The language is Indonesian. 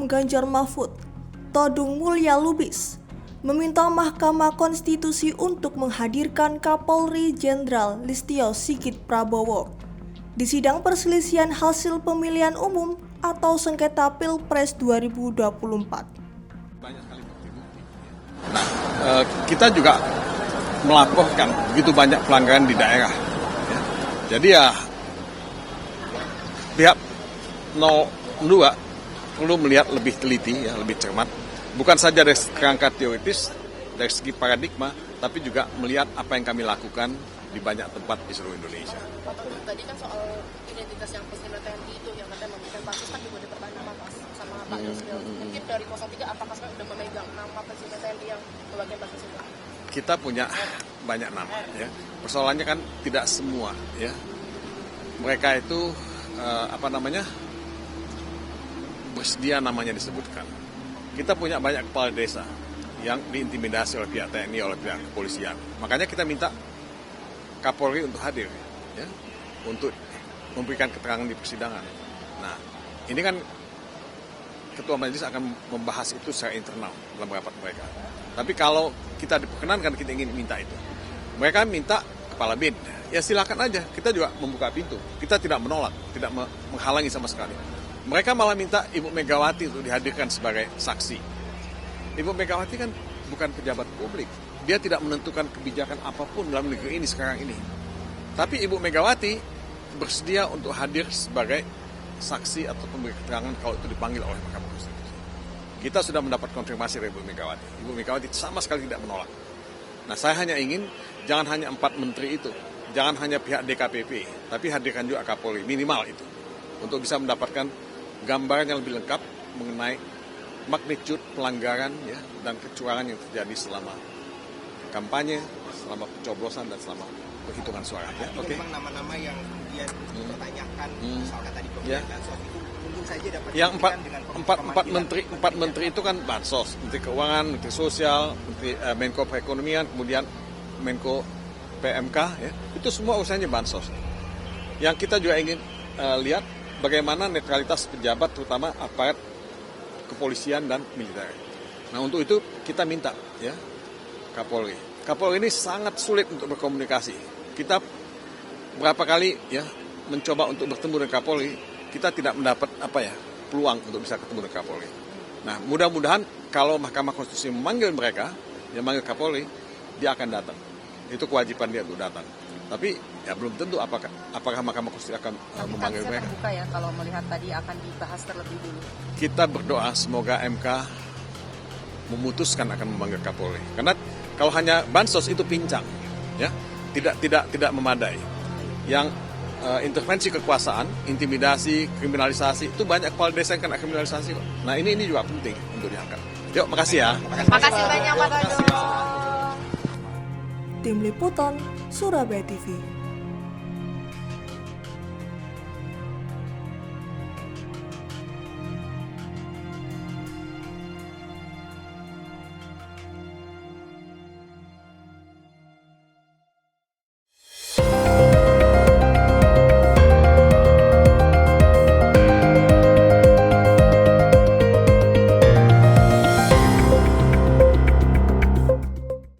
Hukum Ganjar Mahfud, Todung Mulya Lubis, meminta Mahkamah Konstitusi untuk menghadirkan Kapolri Jenderal Listio Sigit Prabowo di sidang perselisihan hasil pemilihan umum atau sengketa Pilpres 2024. Banyak sekali bukti-bukti. Nah, kita juga melaporkan begitu banyak pelanggaran di daerah. Jadi ya pihak 02 perlu melihat lebih teliti, lebih cermat. Bukan saja dari kerangka teoritis, dari segi paradigma, tapi juga melihat apa yang kami lakukan di banyak tempat di seluruh Indonesia. Tadi kan soal identitas yang Presiden TNI itu yang katanya memberikan pansus kan juga diterbang nama Mas sama Pak Yusril. Mungkin dari 03 apakah sekarang sudah memegang nama Presiden TNI yang membagian pansus itu? Kita punya banyak nama, ya. Persoalannya kan tidak semua, ya. Mereka itu bersedia namanya disebutkan. Kita punya banyak kepala desa yang diintimidasi oleh pihak TNI, oleh pihak kepolisian. Makanya kita minta Kapolri untuk hadir, ya, untuk memberikan keterangan di persidangan. Nah, ini kan Ketua Majelis akan membahas itu secara internal dalam rapat mereka. Tapi kalau kita diperkenankan, kita ingin minta itu. Mereka minta kepala BIN, ya silakan aja. Kita juga membuka pintu. Kita tidak menolak, tidak menghalangi sama sekali. Mereka malah minta Ibu Megawati untuk dihadirkan sebagai saksi. Ibu Megawati kan bukan pejabat publik. Dia tidak menentukan kebijakan apapun dalam negeri ini sekarang ini. Tapi Ibu Megawati bersedia untuk hadir sebagai saksi atau pemberi keterangan kalau itu dipanggil oleh Mahkamah Konstitusi. Kita sudah mendapat konfirmasi dari Ibu Megawati. Ibu Megawati sama sekali tidak menolak. Nah, saya hanya ingin jangan hanya 4 menteri itu, jangan hanya pihak DKPP, tapi hadirkan juga Kapolri, minimal itu, untuk bisa mendapatkan gambaran yang lebih lengkap mengenai magnitude pelanggaran, ya, dan kecurangan yang terjadi selama kampanye, selama pencoblosan, dan selama penghitungan suara. Ya. Oke. Memang nama-nama yang kemudian dipertanyakan, misalkan tadi ya. Bansos itu mungkin saja dapat yang empat menteri itu kan Bansos, Menteri Keuangan, Menteri Sosial, Menteri Menko Perekonomian, kemudian Menko PMK, ya, itu semua urusannya Bansos. Yang kita juga ingin lihat bagaimana netralitas pejabat, terutama aparat kepolisian dan militer. Nah, untuk itu kita minta, ya, Kapolri. Kapolri ini sangat sulit untuk berkomunikasi. Kita berapa kali, ya, mencoba untuk bertemu dengan Kapolri, kita tidak mendapat peluang untuk bisa ketemu dengan Kapolri. Nah, mudah-mudahan kalau Mahkamah Konstitusi memanggil mereka, yang manggil Kapolri, dia akan datang. Itu kewajiban dia untuk datang. Tapi ya belum tentu apakah Mahkamah Konstitusi akan memanggil mereka. Terbuka ya kalau melihat tadi akan dibahas terlebih dulu. Kita berdoa semoga MK memutuskan akan memanggil Kapolri. Karena kalau hanya Bansos itu pincang, ya, tidak memadai. Yang intervensi kekuasaan, intimidasi, kriminalisasi itu banyak kepala desa yang kena kriminalisasi kok. Nah, ini juga penting untuk diangkat. Yuk, makasih ya. Makasih banyak Pak Todung. Tim Liputan Surabaya TV.